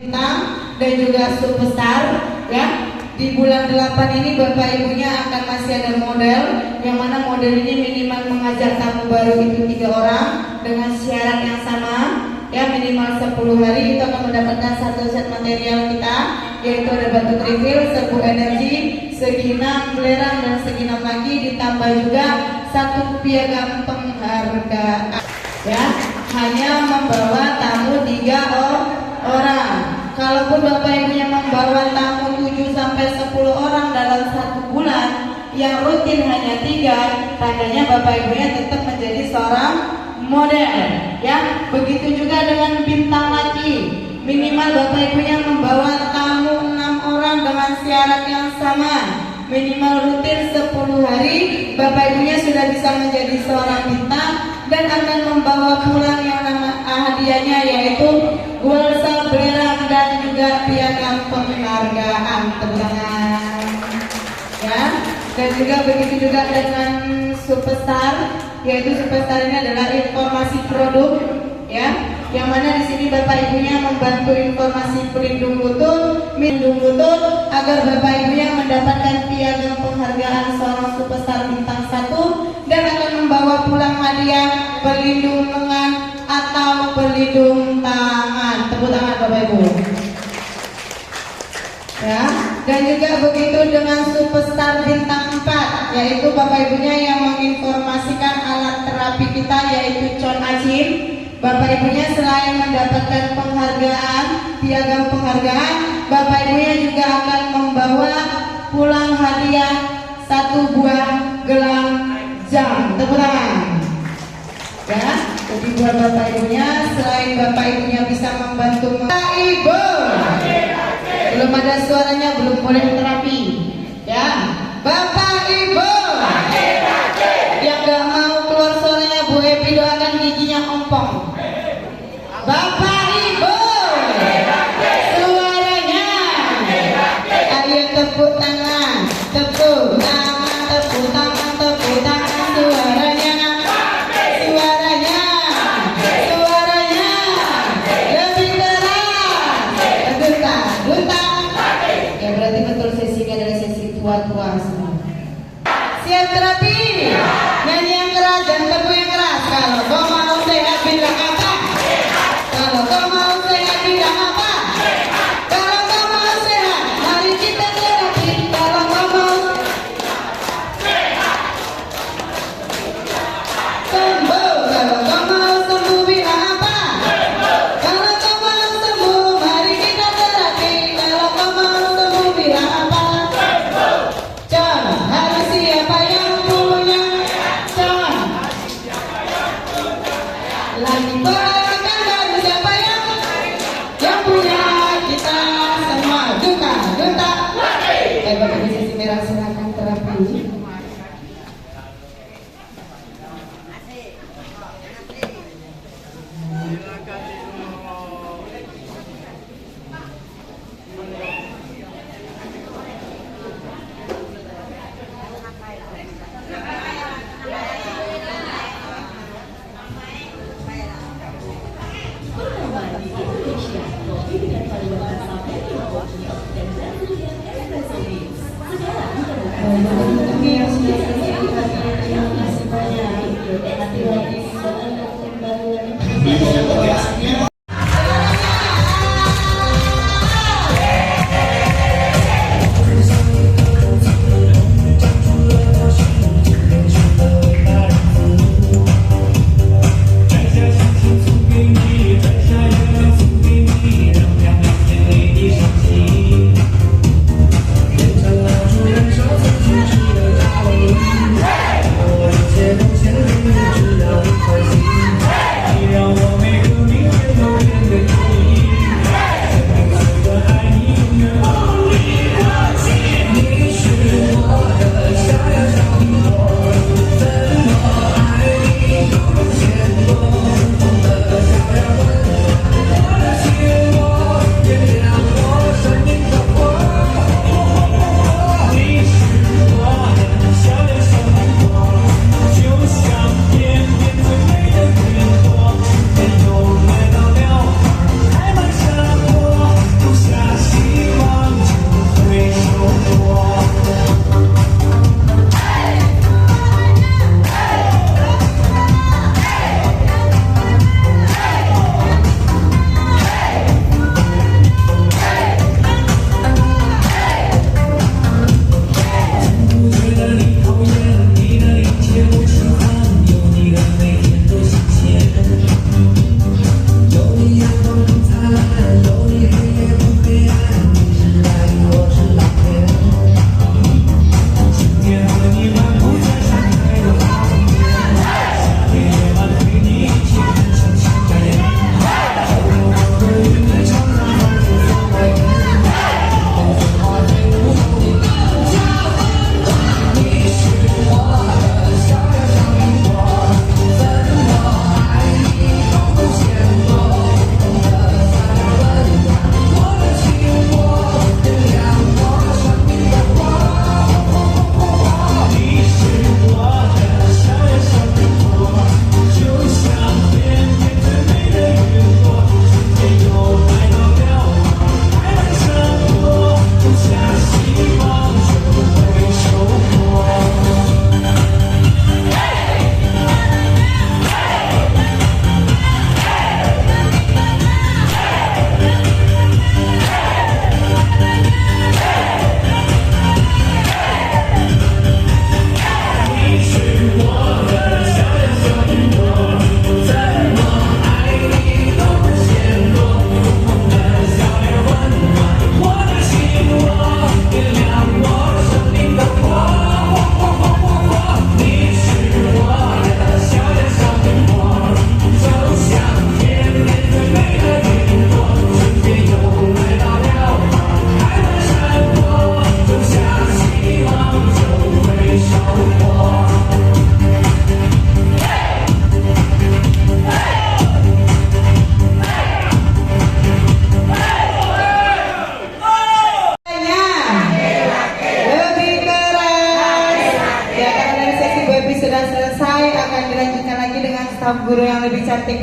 bintang dan juga superstar ya. Di bulan 8 ini Bapak Ibunya akan masih ada model, yang mana model ini minimal mengajak tamu baru itu 3 orang dengan syarat yang sama ya, minimal 10 hari itu akan mendapatkan 1 set material kita, yaitu ada batu kerikil, serbuk energi, seginam belerang dan seginam lagi, ditambah juga 1 piagam penghargaan ya. Hanya membawa tamu 3 orang. Kalaupun Bapak Ibunya membawa tamu 7 sampai 10 orang dalam 1 bulan, yang rutin hanya 3, tandanya Bapak Ibunya tetap menjadi seorang model ya. Begitu juga dengan bintang laki, minimal Bapak Ibunya membawa tamu 6 orang dengan syarat yang sama, minimal rutin 10 hari Bapak Ibunya sudah bisa menjadi seorang bintang dan akan membawa pulang yang nama hadiahnya yaitu gulsa, belerang dan juga piagam penghargaan. Tepuk tangan ya. Dan juga begitu juga dengan superstar, yaitu superstar ini adalah informasi produk ya, yang mana di sini Bapak Ibunya membantu informasi pelindung lutut, melindung lutut agar Bapak Ibunya mendapatkan piagam penghargaan seorang superstar bintang 1 dan akan membawa pulang hadiah pelindung lengan atau pelindung tangan. Tepuk tangan Bapak Ibu ya. Dan juga begitu dengan superstar bintang 4, yaitu Bapak Ibunya yang menginformasikan alat terapi kita yaitu Con Ajim. Bapak Ibunya selain mendapatkan penghargaan, piagam penghargaan, Bapak Ibunya juga akan membawa pulang hadiah 1 buah gelang jam. Tepuk tangan ya. Jadi buat Bapak Ibunya, selain Bapak Ibunya bisa membantu Bapak Ibu, belum ada suaranya, belum boleh terapi ya. Bapak Ibu yang gak mau keluar suaranya, Bu Epi doakan giginya ompong. Bapak Ibu suaranya, ayo tepuk tangan, tepuk tangan, tepuk tangan, tepuk tangan, suaranya, suaranya, suaranya lebih keras. Duta, duta ya, berarti betul sesinya adalah sesi tua-tua semua. Siap terapi? Nyanyi yang keras dan tepuk yang keras. Kalau kau mau sehat bilang apa? Kalau kau mau sehat bilang apa? Kalau kau mau sehat, mari kita terapi. Kalau kau mau sembuh, kalau kau mau sembuh bilang apa? Kalau kau mau sembuh, mari kita terapi. Kalau kau mau sembuh bilang apa? Con, harus siapa yang punya? Con, lagi bahkan harus siapa yang punya? Kita semua duta, duta. Bapak Ibu sesi merah silakan terapi. Pertama di Indonesia, kopi dengan varian rasa dari Lombok dan Brasilia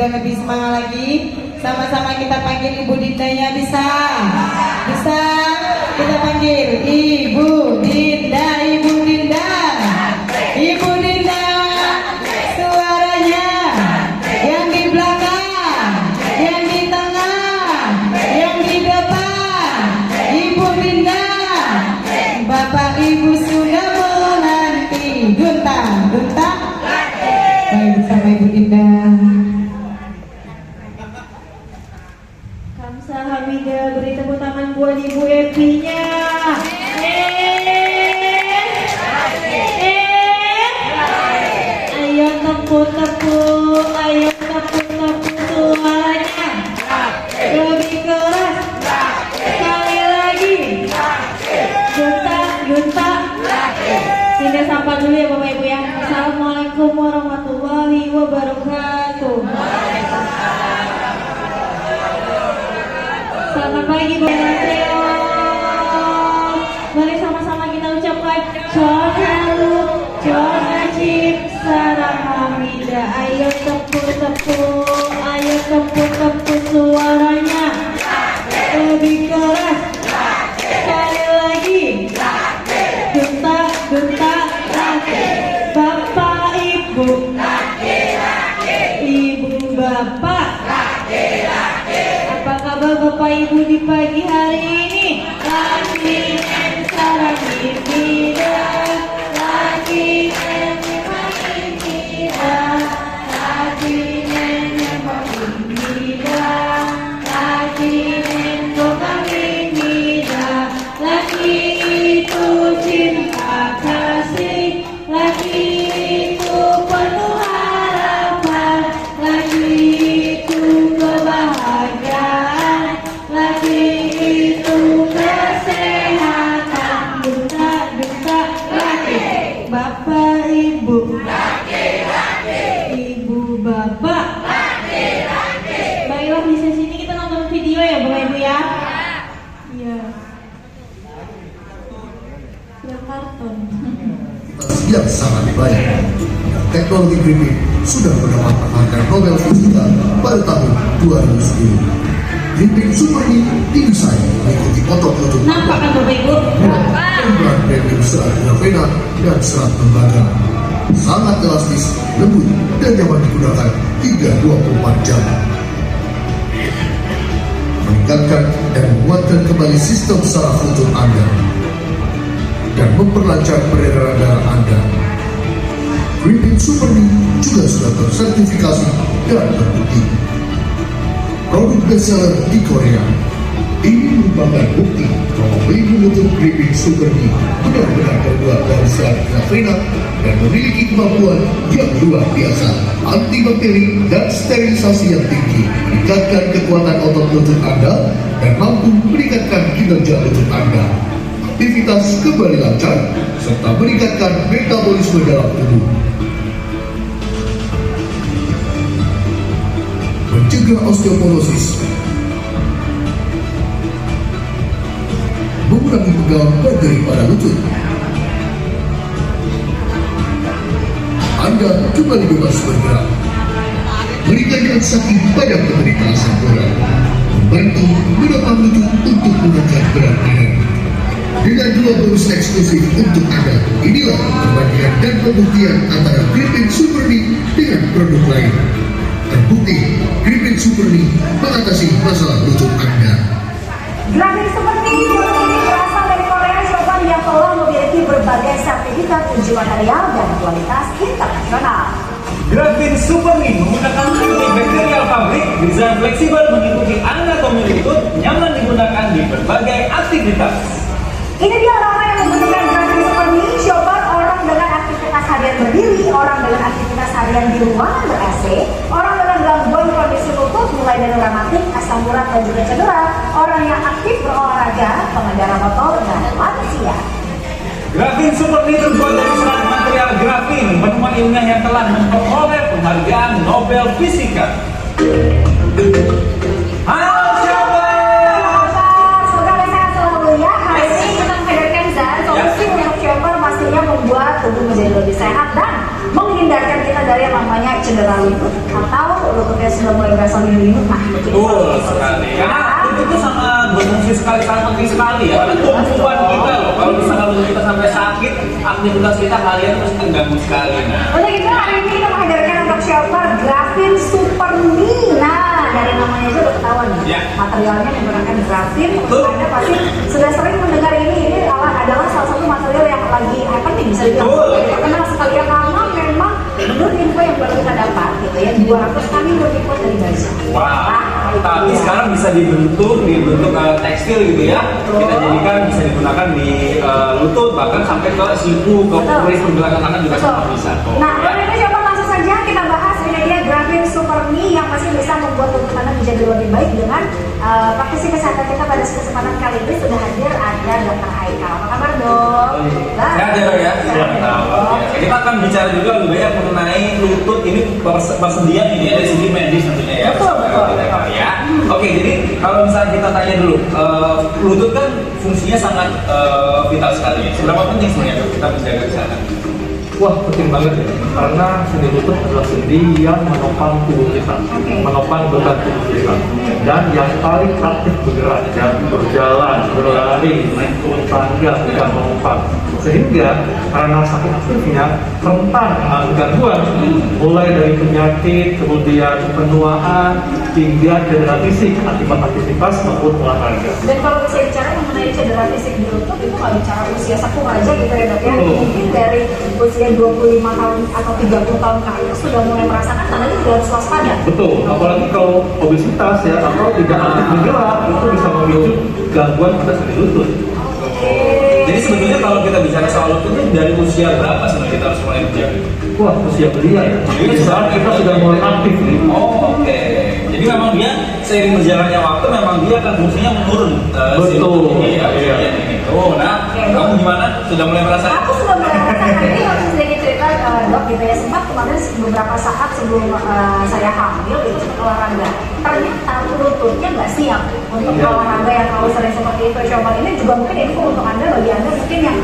biar lebih semangat lagi. Sama-sama kita panggil Ibu Dindanya, bisa? Bisa? Kita panggil Ibu Dinda, Ibu Dinda, Ibu Dinda. Suaranya yang di belakang, yang di tengah, yang di depan. Ibu Dinda, Bapak Ibu sudah menanti. Gunta, Gunta. Baik, bersama Ibu Dinda. Kamsahamnida, beri tepuk tangan buat Ibu Epinya. Ayo tepuk-tepuk, ayo tepuk-tepuk suaranya. Lebih keras. Sekali lagi. Gunta, Gunta. Sini sapa dulu ya Bapak Ibu ya. Assalamualaikum warahmatullahi wabarakatuh. Selamat pagi Bu Nateo. Mari sama-sama kita ucapkan Johalu, Johajib, Saramamida. Ayo tepuk-tepuk, ayo tepuk-tepuk suaranya. Lebih keras. Sekali lagi. Gunta, Gunta, Bapak Ibu, Ibu Bapak. Apa kabar Bapak Ibu di pagi hari ini? Lagi saramimida, lagi memimida, lagi memimida, lagi memimida, lagi itu cinta kasih, lagi itu penuh harapan, lagi itu kebahagiaan, lagi itu kesehatan. Gunta, Gunta, laki, Bapak Ibu, Ibu Bapak. Baiklah, di sesi ini kita nonton video ya Bapak Ibu ya. Iya. Film kartun. Yang sangat baik. Teknologi Griffin sudah mendapat penghargaan Nobel Fisika pada tahun 2010. Griffin Super Knit didesain mengikuti otot lutut. Nampak kan Bapak Ibu? Memberan premium serat grafena dan serat tembaga. Sangat elastis, lembut, dan nyaman digunakan hingga 24 jam. Meningkatkan dan menguatkan kembali sistem saraf lutut Anda dan memperlancar peredaran darah Anda. Griffin Super Knit juga sudah tersertifikasi dan terbukti. Produk bestseller di Korea. Ini merupakan bukti bahwa pelindung lutut Griffin Super Knit benar-benar terbuat dari serat grafena dan memiliki kemampuan yang luar biasa, antibakteri dan sterilisasi yang tinggi, meningkatkan kekuatan otot lutut Anda dan mampu meningkatkan kinerja lutut Anda. Aktivitas kembali lancar serta meningkatkan metabolisme dalam tubuh. Mencegah osteoporosis, mengurangi pegal bakteri pada lutut. Anda kembali bebas bergerak, meringankan sakit pada penderita asam urat, membantu menopang lutut untuk mengangkat berat badan. Dengan dua bonus eksklusif untuk Anda, inilah perbandingan dan pembuktian antara Griffin Super Knit dengan produk lain. Terbukti, Griffin Super Knit mengatasi masalah lutut Anda. Grafik seperti produk ini berasal dari Korea Selatan yang telah memiliki berbagai sertifikat uji material dan kualitas internasional. Grafin Super Knit menggunakan teknik bakterial pabrik, desain fleksibel mengikuti anatomi lutut, nyaman digunakan di berbagai aktivitas. Ini dia orang-orang yang menggunakan grafik Super Knit. Coba orang dengan aktivitas harian berdiri, orang dengan aktivitas harian di ruangan ber-AC, orang dengan gangguan kondisi lutut mulai dari rematik, asam urat dan juga cedera, orang yang aktif berolahraga, pengendara motor, dan lansia. Grafin Super Knit terbuat dari serat material grafin, penemuan ilmiah yang telah memperoleh penghargaan Nobel Fisika. Halo Shopper, semoga kalian sehat selalu ya. Hari ini kita menghadirkan Zan, solusi untuk shopper pastinya membuat tubuh menjadi lebih sehat dan menghindarkan kita dari yang namanya cedera lutut atau lututnya sudah mulai berasa nyeri, nah Betul sekali. Karena itu sangat berfungsi sekali, sangat penting sekali ya. Karena tumpuan kita loh. Kalau misalnya lutut kita sampai sakit, aktivitas kita harian terus terganggu sekali. Nah, untuk itu hari ini kita menghadirkan untuk shopper Grafin Super Knee. Nah, dari namanya aja udah ketahuan nih. Ya. Materialnya menggunakan grafin. Betul. Anda pasti sudah sering mendengar ini adalah salah satu material yang lagi happening bisa dibilang. Betul. Terkenal sekali ya karena memang menurut info yang baru kita dapat gitu ya 200 kali lebih kuat dari baja. wow. Nah, Tapi sekarang bisa dibentuk tekstil gitu ya. Kita jadikan bisa digunakan di lutut bahkan sampai ke siku, ke Betul. kulit pergelangan tangan juga Betul. sangat bisa. Kok, Nah, ya. hari ini coba langsung saja kita bahas ini dia Grafin Super Knee yang pasti bisa membuat lutut Anda menjadi lebih baik dengan praktisi kesehatan kita pada kesempatan kali ini sudah hadir ada Dr. Haikal. Apa kabar dok? Sehat ya dok ya? Sehat. Kita akan bicara juga lebih banyak mengenai lutut ini persediaan ini dari segi medis tentunya ya. Betul, betul. Ya. Oke, jadi kalau misalnya kita tanya dulu, lutut kan fungsinya sangat vital sekali ya. Seberapa penting sebenarnya dok kita menjaga kesehatan? Wah, penting banget ya, karena sendi lutut adalah sendi yang menopang tubuh kita, menopang beban tubuh kita, dan yang paling aktif bergerak, ya, berjalan, berlari, naik turun tangga, tidak melompat. Sehingga karena saking aktifnya, rentan gangguan, mulai dari penyakit, kemudian penuaan, hingga cedera fisik akibat aktivitas maupun olahraga. Dan kalau bisa bicara mengenai cedera fisik di lutut itu nggak bicara usia satu aja gitu ya dok ya. Betul. Mungkin dari usia 25 tahun atau 30 tahun ke atas sudah mulai merasakan tandanya juga harus waspada. Betul, apalagi kalau obesitas ya, atau tidak aktif bergerak, itu bisa memicu gangguan pada sendi lutut. Jadi sebetulnya kalau kita bicara soal lutut itu dari usia berapa sebenarnya kita harus mulai menjaga? Wah, usia belia ya. Di saat kita sudah mulai aktif nih. Oh, oke. Jadi memang dia seiring berjalannya waktu memang dia akan fungsinya menurun. Betul. Iya. Oh, nah, kamu gimana? Sudah mulai merasakan? Aku sudah mulai merasakan ini harus sedikit cerita dok gitu ya, sempat kemarin beberapa saat sebelum saya hamil itu sempat olahraga, ternyata lututnya nggak siap untuk olahraga yang terlalu sering seperti itu. Coba ini juga mungkin info untuk anda, bagi anda mungkin yang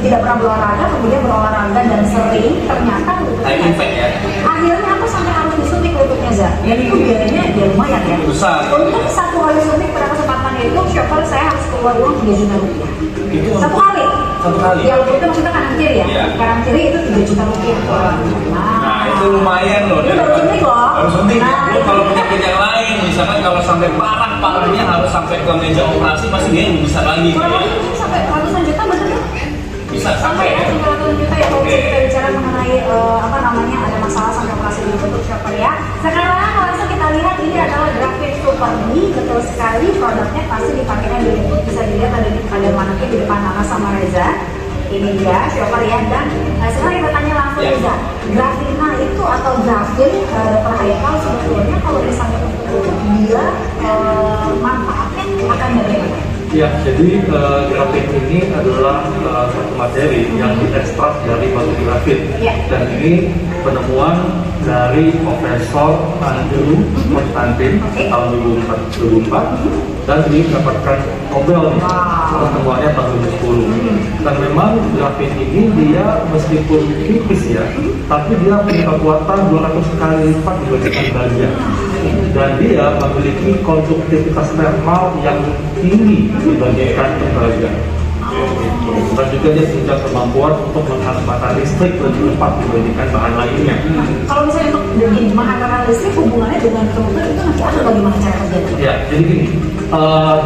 tidak pernah berolahraga kemudian berolahraga dan sering ternyata lututnya Time nggak effect ya? siap. Akhirnya aku sampai harus disuntik lututnya Za, dan itu biayanya ya lumayan ya. Besar. Untuk satu kali suntik pada kesempatan itu shopper saya harus keluar uang 3 juta rupiah. Itu Satu kali. Satu kali? Ya waktu itu maksudnya kanan kiri ya. Iya. Kanan kiri itu 3 juta rupiah. Nah, itu lumayan loh. Ini baru suntik loh. Baru suntik. Nah, Lu kalau penyakit yang lain, misalkan kalau sampai parahnya harus sampai ke meja operasi, pasti dia lebih besar lagi. kurang Ya. lebih mungkin sampai ratusan juta bener ya? Bisa Sampai sampai ya, ya. sampai ratusan juta ya. Kalau Oke. kita bicara mengenai apa namanya ada masalah sampai operasi dulu untuk shopper ya. Sekarang langsung kita lihat ini adalah Grafin Super Knee, betul sekali produknya pasti dipakainya bisa dilihat ada di kalian manakah di depan Nana sama Reza. Ini dia shopper ya, dan sekarang kita tanya langsung Ya. Reza, Grafina itu atau Grafin Dr. Haikal sebetulnya kalau misalnya untuk lutut dia manfaatnya akan bagaimana? Ya, jadi grafit ini adalah satu materi yang diekstrak dari batu grafit. Ya. Dan ini penemuan dari Profesor Andrew Konstantin tahun 2004 dan ini mendapatkan Nobel nih. Wow. Pertemuannya tahun 2010. Dan memang grafit ini dia meskipun tipis ya, tapi dia punya kekuatan 200 kali lipat dibandingkan baja. Dan dia memiliki konduktivitas thermal yang tinggi dibandingkan tembaga. Dan juga dia punya kemampuan untuk menghantarkan listrik lebih cepat dibandingkan bahan lainnya. Kalau misalnya untuk begini, menghantarkan listrik hubungannya dengan lutut itu nanti ada bagaimana cara kerjanya? Ya, jadi gini,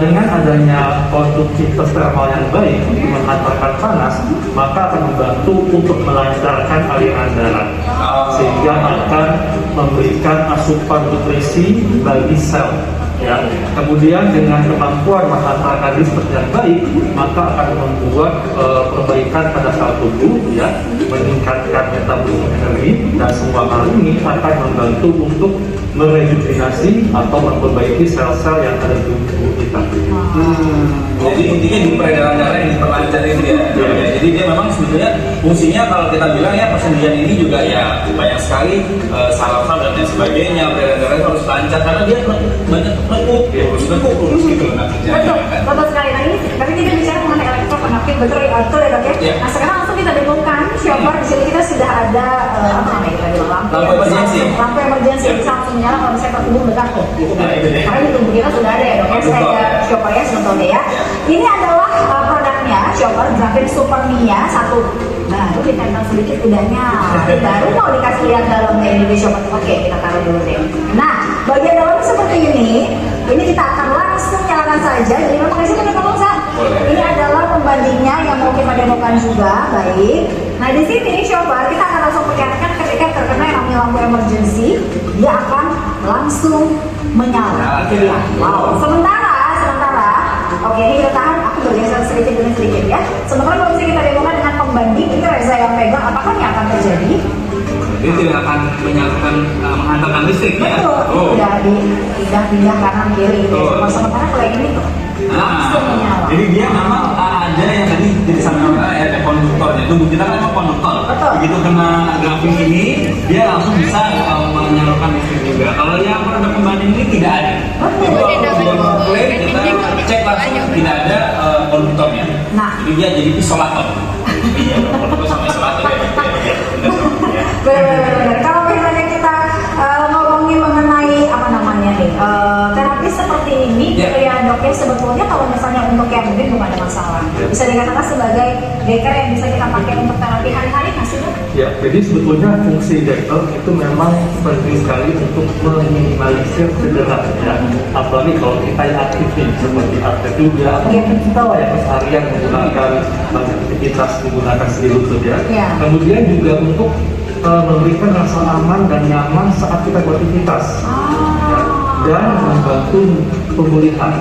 dengan adanya konduktivitas thermal yang baik untuk menghantarkan panas, maka akan membantu untuk melancarkan aliran darah, sehingga akan memberikan asupan nutrisi bagi sel. Ya, kemudian dengan kemampuan menghantarkan listrik yang baik, maka akan membuat perbaikan pada sel tubuh, ya, meningkatkan metabolisme energi, dan semua hal ini akan membantu untuk merejuvenasi atau memperbaiki sel-sel yang ada di tubuh kita. Jadi intinya di peredaran darah yang diperlancar itu ya. Ya. Jadi dia memang sebetulnya fungsinya kalau kita bilang ya persendian ini juga ya banyak sekali saraf-saraf dan lain sebagainya, peredaran darah itu harus lancar karena dia banyak lekuk, terus gitu loh nah kerjanya Betul, kan. betul sekali. Nah ini, tapi kita bicara mengenai elektrokonektif, betul ya dok ya? Iya. Nah sekarang langsung kita demokan shopper Shopper di sini kita sudah ada apa namanya tadi Lampu emergency. Lampu emergency bisa langsung nyala kalau misalnya tubuh dekat tuh. Gitu kan. Nah, itu dia. Karena di tubuh kita sudah ada ya dok. Ya, saya ada Shopper ya contohnya ya. Ini adalah produknya Shopper Grafin Super Mia 1. Nah, itu ditempel sedikit udah nyala. Baru mau dikasih lihat dalamnya ini di Shopper. Oke, kita taruh dulu deh. Nah, bagian dalam seperti ini. Ini kita akan langsung nyalakan saja. Jadi memang di sini ada Sa. Ini adalah pembandingnya yang mau kita demokan juga. Baik. Nah, di sini Shopper kita akan langsung perlihatkan ketika terkena yang namanya lampu emergency, dia akan langsung menyala. Itu dia. Wow. Sementara, oke ini kita tahan. Aku bergeser sedikit demi sedikit ya. Sementara kalau misalnya kita demokan dengan pembanding, ini Reza yang pegang, apakah yang akan terjadi? Dia tidak akan menyalakan menghantarkan listrik ya. Betul. Tidak pindah kanan kiri gitu. Sementara kalau yang ini tuh langsung menyala. Jadi dia memang ada yang tadi jadi sama ya kayak konduktornya. Tubuh kita kan memang konduktor. Betul. Begitu kena grafin ini, dia langsung bisa menyalurkan listrik juga. Kalau yang produk pembanding ini tidak ada. Betul. Itu kalau dia mengklaim kita cek langsung tidak ada konduktornya. Nah. Jadi dia jadi isolator. Iya, konduktor sama isolator ya. Benar. Kalau misalnya kita ngomongin mengenai apa namanya nih terapi seperti ini, ya dok ya sebetulnya kalau misalnya untuk yang mungkin bukan ada masalah, bisa dikatakan sebagai deker yang bisa kita pakai untuk terapi hari-hari nggak sih dok? Ya, jadi sebetulnya fungsi dekel itu memang penting sekali untuk meminimalisir cedera ya. Apalagi kalau kita yang aktif nih, seperti atlet juga, yang keseharian menggunakan banyak aktivitas menggunakan sendi lutut ya. Kemudian juga untuk memberikan rasa aman dan nyaman saat kita beraktivitas ya, dan membantu pemulihan.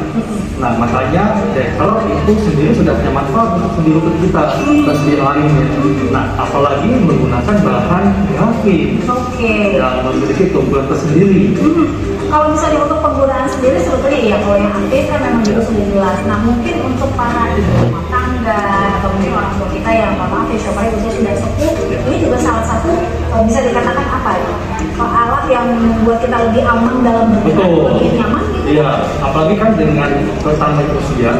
Nah, makanya dekel itu sendiri sudah punya manfaat untuk sendi lutut kita dan sendi lainnya. Nah, apalagi menggunakan bahan grafin yang memiliki keunggulan tersendiri. Kalau misalnya untuk penggunaan sendiri sebetulnya ya kalau yang aktif kan memang juga sudah jelas. Nah mungkin untuk para ibu rumah tangga atau mungkin orang tua kita yang maaf ya Shopper usia sudah sepuh, ini juga salah satu bisa dikatakan apa ya? Alat yang membuat kita lebih aman dalam bergerak, lebih nyaman gitu. Iya, apalagi kan dengan bertambah usia,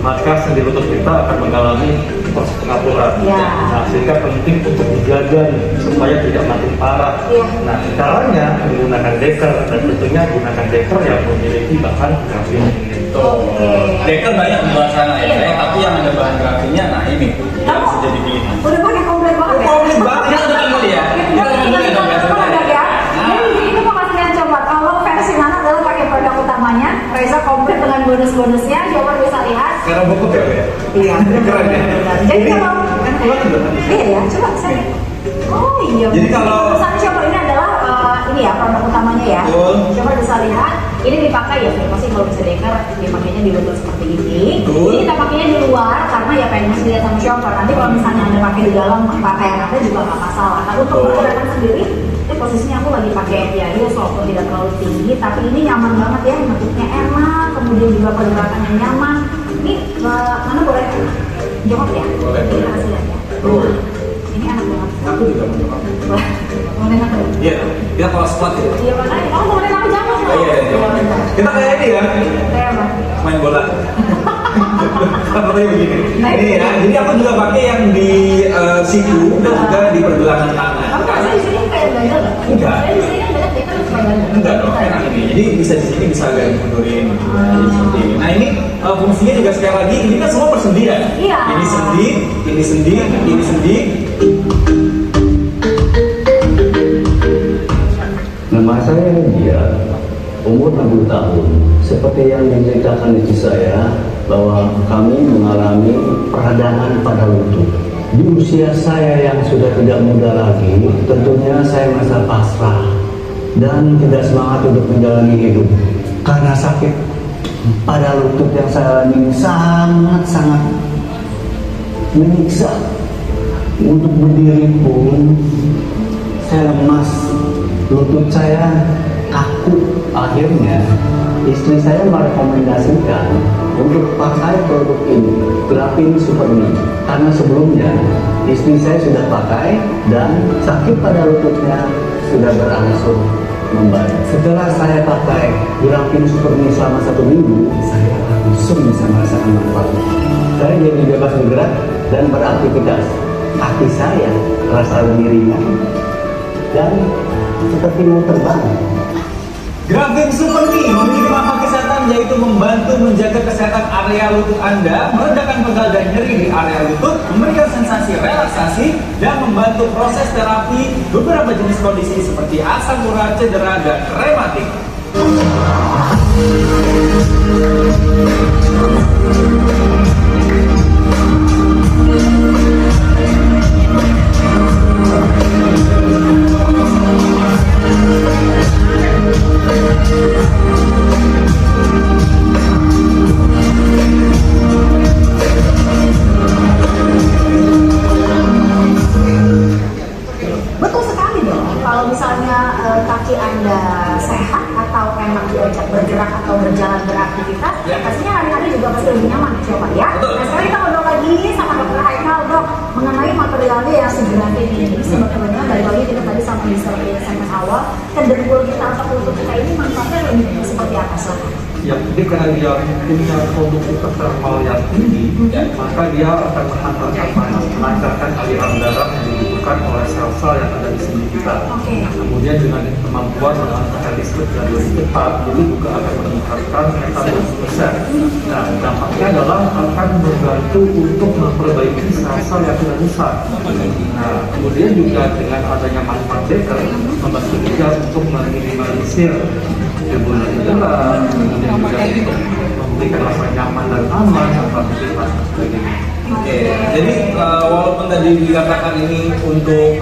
maka sendi lutut kita akan mengalami proses pengaturan. Nah, sehingga penting untuk dijaga supaya tidak makin parah. Nah, caranya menggunakan deker dan tentunya gunakan deker yang memiliki bahan grafin. Deker banyak di luar sana ya, tapi yang ada bahan grafinnya, nah ini yang bisa jadi pilihan. Udah pakai komplit banget ya? Komplit banget, kita tekan dulu ya. Kita tekan dulu ya dong ya. Jadi itu mau kasih lihat coba, kalau versi Nana adalah pakai produk utamanya, Reza komplit dengan bonus-bonusnya, coba bisa lihat. Karena buku ya? Iya, keren ya. Jadi kalau iya ya, coba saya. Oh iya. Jadi kalau misalnya coba ini adalah ini ya produk utamanya ya. Coba bisa lihat. Ini dipakai ya, pasti kalau bisa deker dipakainya di lutut seperti ini. Ini kita pakainya di luar karena ya pengen mesti lihat sama Shopper. Nanti kalau misalnya Anda pakai di dalam pakaian Anda juga nggak masalah. Tapi untuk pergerakan sendiri, ini posisinya aku lagi pakai ya heels walaupun tidak terlalu tinggi, tapi ini nyaman banget ya, bentuknya enak, kemudian juga pergerakannya nyaman. Ini mana boleh jawab ya? Boleh. Ini kasih lihat ya. Ini enak banget. Aku juga mau jawab. Mau enak ya? Iya, kita kalau squat gitu. Iya makanya, kamu temenin aku jangan. Iya. Kita kayak ini kan, Kayak apa? main bola. Contohnya begini. Ini ya, jadi aku juga pakai yang di siku dan juga di pergelangan tangan. Kamu rasa di sini kayak bandel nggak? Enggak. Saya di sini kan banyak deker suka bandel. Enggak dong, enak ini. Jadi bisa di sini bisa agak mundurin. Jadi seperti ini. Nah ini fungsinya juga sekali lagi, ini kan semua persendian. Iya. Ini sendi, ini sendi, ini sendi. Nama saya dia umur 60 tahun. Seperti yang diceritakan istri saya bahwa kami mengalami peradangan pada lutut. Di usia saya yang sudah tidak muda lagi, tentunya saya merasa pasrah dan tidak semangat untuk menjalani hidup karena sakit pada lutut yang saya alami sangat-sangat menyiksa. Untuk berdiri pun saya lemas, lutut saya kaku. Akhirnya istri saya merekomendasikan untuk pakai produk ini, Grafin Super Mia, karena sebelumnya istri saya sudah pakai dan sakit pada lututnya sudah berangsur membaik. Setelah saya pakai Grafin Super Mia selama 1 minggu, saya langsung bisa merasakan manfaatnya. Saya jadi bebas bergerak dan beraktivitas. hati saya rasa lebih ringan dan seperti mau terbang. Grafin Super Knee memiliki manfaat kesehatan yaitu membantu menjaga kesehatan area lutut Anda, meredakan pegal dan nyeri di area lutut, memberikan sensasi relaksasi, dan membantu proses terapi beberapa jenis kondisi seperti asam urat, cedera, dan rematik. Betul sekali dong, kalau misalnya kaki Anda sehat atau enak diajak bergerak atau berjalan beraktivitas, Ya. pastinya hari-hari juga pasti lebih nyaman, coba ya. Betul. Nah sekarang kita ngobrol lagi sama Dr. Haikal, dok, mengenai materialnya yang segrafin ini. Jadi sebetulnya dari lagi kita tadi sama di segmen awal, kedengkul kita atau lutut kita ini manfaatnya lebih seperti apa sih? Ya, jadi karena dia punya produktivitas termal yang tinggi, maka dia akan menghantarkan panas, melancarkan aliran darah yang dibutuhkan oleh sel-sel yang ada di sendi kita. Oke. Kemudian dengan kemampuan menghantarkan listrik yang lebih cepat, jadi juga akan meningkatkan metabolisme sel. Nah, dampaknya adalah akan membantu untuk memperbaiki sel-sel yang sudah rusak. Nah, kemudian juga dengan adanya manfaat deker, membantu dia untuk meminimalisir timbulnya cedera, kemudian juga untuk memberikan rasa nyaman dan aman tanpa aktivitas dan sebagainya. Oke, jadi walaupun tadi dikatakan ini untuk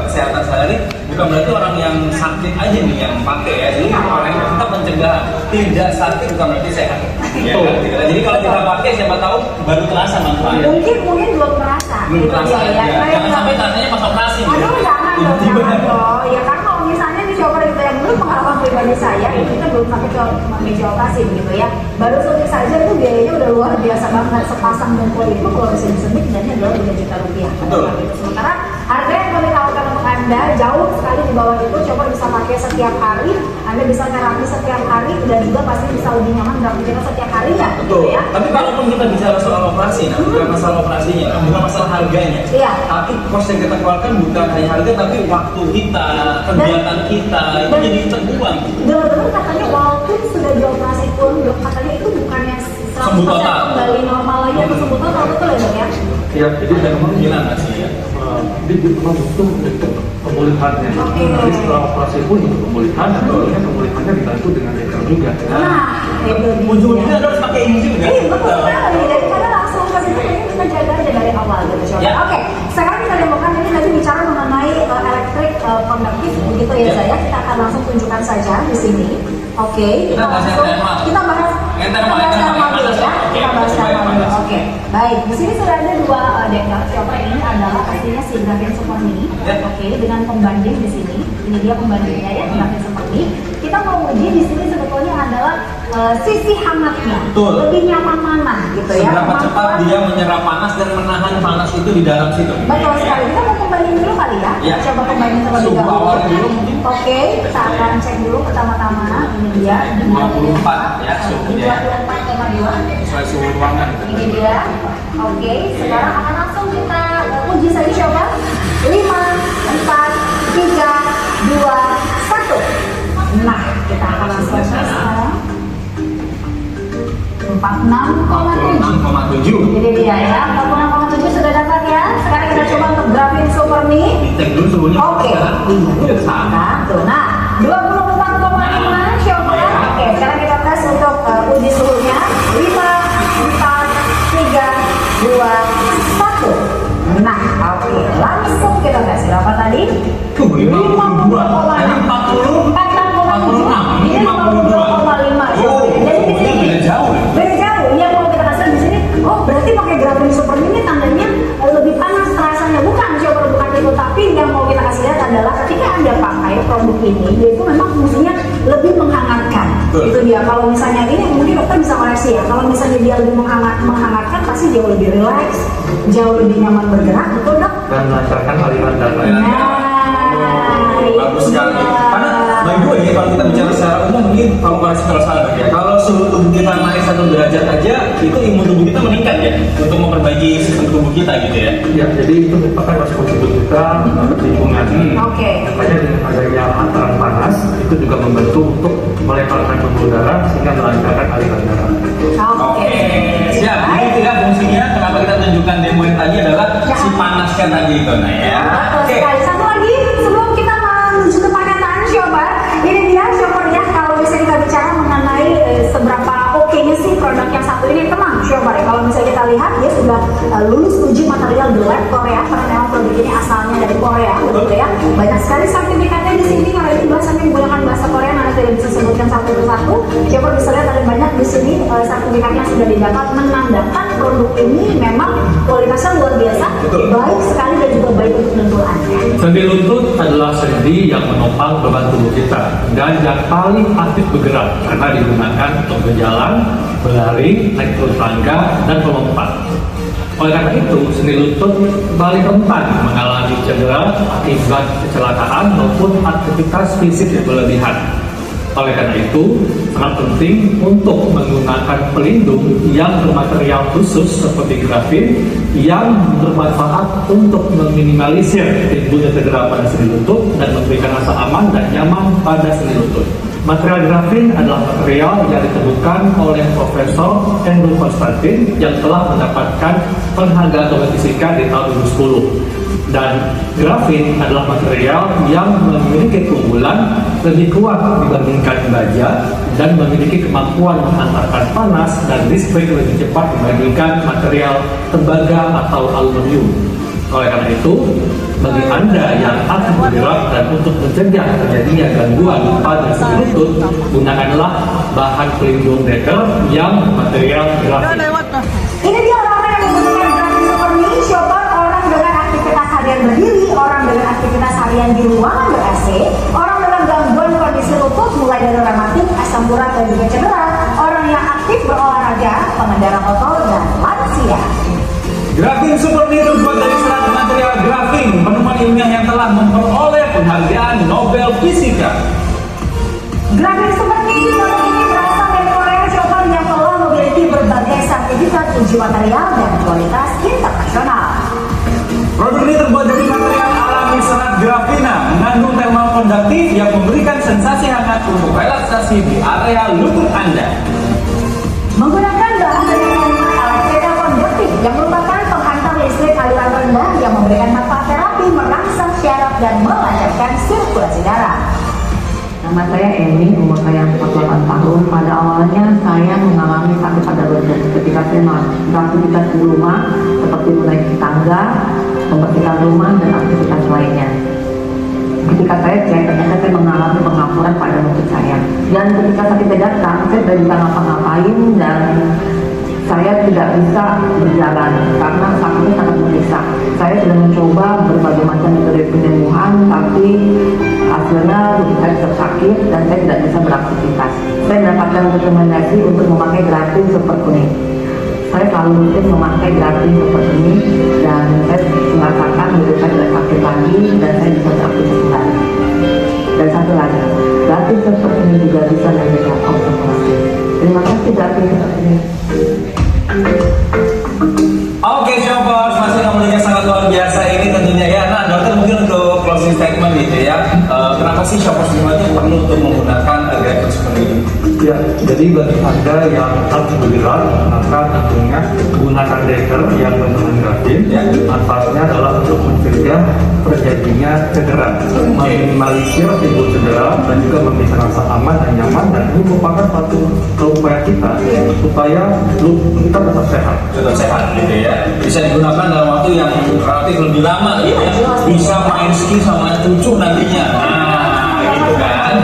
kesehatan sehari, bukan berarti orang yang sakit aja nih yang pakai ya. Jadi orang yang tetap mencegah tidak sakit bukan berarti sehat. Ya, kan? Jadi kalau kita pakai siapa tahu baru terasa manfaatnya. Mungkin belum merasa. Belum gitu terasa ya. ya. Jangan sampai katanya pas operasi. Aduh jangan dong. Ya kan kalau misalnya di cover itu yang dulu pengalaman pribadi saya itu kita belum sampai ke meja operasi begitu ya. Baru suntik saja itu biayanya udah luar biasa banget. Sepasang dengkul itu kalau bisa disuntik biayanya adalah 3 juta rupiah. Betul. Sementara harga yang kami tawarkan untuk Anda jauh sekali di bawah itu. Coba bisa pakai setiap hari. Anda bisa terapi setiap hari dan juga pasti bisa lebih nyaman beraktivitas setiap harinya. Betul. Gitu ya. Tapi kalaupun kita bicara soal operasi, nah, bukan masalah operasinya, bukan masalah harganya. Iya. Tapi cost yang kita keluarkan bukan hanya harga, tapi waktu kita, kegiatan kita, itu jadi terbuang. Benar-benar katanya walaupun sudah dioperasi pun dok katanya itu bukannya 100% Sembuh total. kembali normal lagi atau sembuh total, betul ya dok ya? Ya, jadi memang Gila nggak sih ya? dia memang butuh untuk pemulihannya. Oke. Jadi setelah operasi pun untuk pemulihan, tentunya pemulihannya dibantu dengan deker juga. Nah, itu dia. Ujung-ujungnya harus pakai ini juga. Betul sekali. Jadi karena langsung ke situ ini kita jaga aja dari awal gitu coba. Ya. Oke, sekarang kita demokan ini tadi bicara mengenai elektrik konduktif begitu ya Ya. saya. Kita akan langsung tunjukkan saja di sini. Oke, Kita bahas yang thermal. kita bahas Yang thermal, yang thermal dulu ya. Oke, Kita bahas coba yang thermal dulu. panas. Oke, baik. Di sini sudah ada 2 dekel. Coba ini adalah pastinya si Grafin Super Knee. Ya. Oke, dengan pembanding di sini. Ini dia pembandingnya ya, Grafin Super Knee. Kita mau uji di sini sebetulnya adalah sisi hangatnya. Betul. Lebih nyaman mana gitu ya. Seberapa cepat Kemampuan- dia menyerap panas dan menahan panas itu di dalam situ. Betul sekali. Kita mau pembanding dulu kali ya. Ya. Kita coba pembanding terlebih Suhu dahulu. awalnya dulu mungkin. Oke, kita akan cek dulu pertama-tama. Ini dia 24 ya suhunya. 24,2. Sesuai suhu ruangan. Ini dia. Oke, sekarang akan langsung kita uji saja coba. 5, 4, 3, 2, 1. Nah, kita akan langsung tes sekarang. 46,7. 6,7. Jadi dia ya, 46,7 sudah dapat ya. Sekarang kita coba untuk Grafin Super Knee. Dicek dulu suhunya. Oke, Sudah sama. tuh. Nah, 24,5 coba. Oke, sekarang kita tes untuk uji suhunya. 5, 4, 3, 2, 1. Nah, oke, langsung kita tes berapa tadi? Tuh, 52. Tadi 40. 46,7. Ini 52,5. Oh, Jadi di suhunya sini beda jauh. beda jauh. Ya kalau kita kasih di sini, oh berarti pakai Grafin Super ini tandanya lebih panas rasanya. Bukan coba bukan itu, tapi yang mau kita kasih lihat adalah ketika Anda pakai produk ini, dia itu memang fungsinya lebih menghangatkan. Betul. Itu dia. Kalau misalnya ini mungkin dokter bisa koreksi ya. Kalau misalnya dia lebih menghangatkan, pasti jauh lebih rileks, jauh lebih nyaman bergerak, betul dok? Dan melancarkan aliran darah. Nah, Bagus sekali. Karena by the way, kalau kita bicara secara umum mungkin kalau koreksi kalau salah ya. Kalau suhu tubuh kita naik 1 derajat aja, itu imun tubuh kita meningkat ya. ya untuk memperbaiki sistem tubuh kita gitu ya. Ya, jadi itu merupakan resiko tubuh kita terhadap lingkungan. Oke. Makanya dengan adanya hantaran panas itu juga membantu untuk melemparkan pembuluh darah sehingga melancarkan aliran darah. Oke. Ya, itu ya fungsinya. Kenapa kita tunjukkan demo yang tadi adalah si panaskan tadi itu, nah ya. Betul sekali. Satu lagi sebelum kita menuju ke pernyataan Shopper, ini dia Shopper ya. Kalau misalnya kita bicara mengenai seberapa oke-nya sih produk yang satu ini, tenang Shopper ya. Kalau misalnya kita lihat dia sudah lulus uji material di lab Korea karena memang produk ini asalnya dari Korea, betul ya. Banyak sekali sertifikatnya di sini karena ini bahasanya menggunakan bahasa Korea, nanti tidak bisa sebutkan satu persatu. Shopper bisa lihat ada banyak di sini sertifikatnya sudah didapat menandakan produk ini memang kualitasnya luar biasa, baik sekali dan juga baik untuk dengkul Anda. Sendi lutut adalah sendi yang menopang beban tubuh kita dan yang paling aktif bergerak karena digunakan untuk berjalan, berlari, naik turun tangga, dan melompat. Oleh karena itu, sendi lutut paling rentan mengalami cedera akibat kecelakaan maupun aktivitas fisik yang berlebihan. Oleh karena itu, sangat penting untuk menggunakan pelindung yang bermaterial khusus seperti grafin yang bermanfaat untuk meminimalisir timbulnya cedera pada sendi lutut dan memberikan rasa aman dan nyaman pada sendi lutut. Material grafin adalah material yang ditemukan oleh Profesor Andrew Konstantin yang telah mendapatkan penghargaan Nobel Fisika di tahun 2010. Dan grafin adalah material yang memiliki keunggulan lebih kuat dibandingkan baja dan memiliki kemampuan menghantarkan panas dan listrik lebih cepat dibandingkan material tembaga atau aluminium. Oleh karena itu, bagi Anda yang akan bergerak dan untuk mencegah terjadinya gangguan pada sendi lutut, gunakanlah bahan pelindung dekel yang material grafin. Ini dia orang-orang yang membutuhkan grafis seperti ini, Shopper, orang dengan aktivitas harian berdiri, orang dengan aktivitas harian di ruangan ber-AC, orang dengan gangguan kondisi lutut mulai dari rematik, asam urat dan juga cedera, orang yang aktif berolahraga, pengendara motor dan lansia. Grafin Super Knee terbuat dari serat material grafin, penemuan ilmiah yang telah memperoleh penghargaan Nobel Fisika. Grafin Super Knee produk ini berasal dari Korea, Shopper, yang telah memiliki berbagai sertifikat uji material dan kualitas internasional. Produk ini terbuat dari material alami serat grafina, mengandung thermal konduktif yang memberikan sensasi hangat untuk relaksasi di area lutut Anda. Menggunakan bahan dari elektrika konduktif yang merupakan penghantar listrik aliran rendah yang memberikan manfaat terapi, merangsang syaraf dan melancarkan sirkulasi darah. Nama saya Eni, umur saya 48 tahun. Pada awalnya saya mengalami sakit pada badan ketika saya beraktivitas di rumah seperti menaiki tangga, membersihkan rumah dan aktivitas lainnya. Ketika saya cek, ternyata saya mengalami pengapuran pada lutut saya. Dan ketika sakit datang, saya tidak bisa ngapa-ngapain dan saya tidak bisa berjalan karena sakitnya sangat menyiksa. Saya sudah mencoba berbagai macam metode penyembuhan, tapi hasilnya saya tetap sakit dan saya tidak bisa beraktivitas. Saya mendapatkan rekomendasi untuk memakai grafin Super Knee. Saya selalu rutin memakai grafin Super Knee dan saya merasakan hidup saya tidak sakit lagi dan saya bisa beraktivitas kembali. Dan satu lagi, grafin Super Knee juga bisa memberikan observasi. Terima kasih grafin Super Knee. Oke, Shoppers, masih yang sangat luar biasa ini tentunya ya. Nah, dokter mungkin untuk closing statement gitu ya. Kenapa sih Shoppers itu perlu untuk menggunakan grafin seperti ini? Ya, jadi bagi Anda yang harus bergerak, maka tentunya gunakan dekel yang menggunakan grafin. Ya. Manfaatnya adalah untuk mencegah terjadinya cedera, meminimalisir timbul cedera, dan juga memberikan rasa aman dan nyaman. Dan ini merupakan satu upaya kita supaya kita tetap sehat. Tetap sehat gitu ya. Bisa digunakan dalam waktu yang relatif lebih lama gitu ya. Bisa main ski sama cucu nantinya. Nah, gitu kan.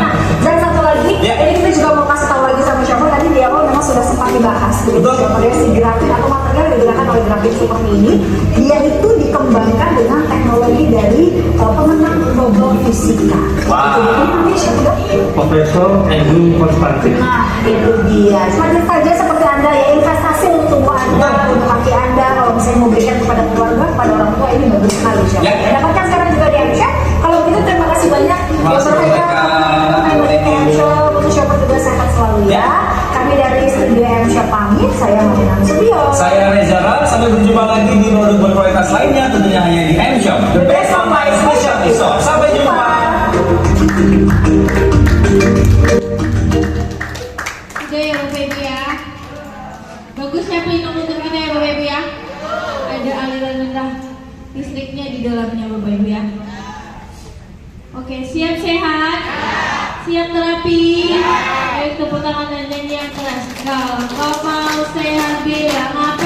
Dan satu lagi, Ya. ini kita juga mau kasih tahu lagi sama Shopper, tadi di awal memang sudah sempat dibahas gitu. Betul. Shopper ya, si grafin atau material yang digunakan oleh grafin seperti ini, dia itu dikembangkan dengan teknologi dari pemenang Nobel Fisika. Wow. Itu namanya siapa? Profesor Andrew Konstantin. Nah, itu dia. Seperti saja seperti Anda ya, investasi untuk tubuh Anda, untuk kaki Anda, kalau misalnya mau berikan kepada keluarga, kepada orang tua, ini bagus sekali Shopper. Ya. Dapatkan sekarang juga di M-Shop. Kalau begitu terima kasih banyak. Terima kasih banyak, Kak. M-Shop, untuk Shopper juga sehat selalu ya. Kami dari studio M-Shop pamit, saya Marina Nasution. Saya Reza Ram. sampai berjumpa lagi di produk berkualitas lainnya tentunya hanya di M-Shop, the best online specialty store. Sampai jumpa. Udah ya Bapak Ibu ya. Bagus ya pelindung untuk kita ya Bapak Ibu ya. Ada aliran rendah listriknya di dalamnya Bapak Ibu ya. Oke, siap sehat? Siap terapi? Ayo tepuk tangan dan nyanyi yang keras. Kalau kau mau sehat bilang apa?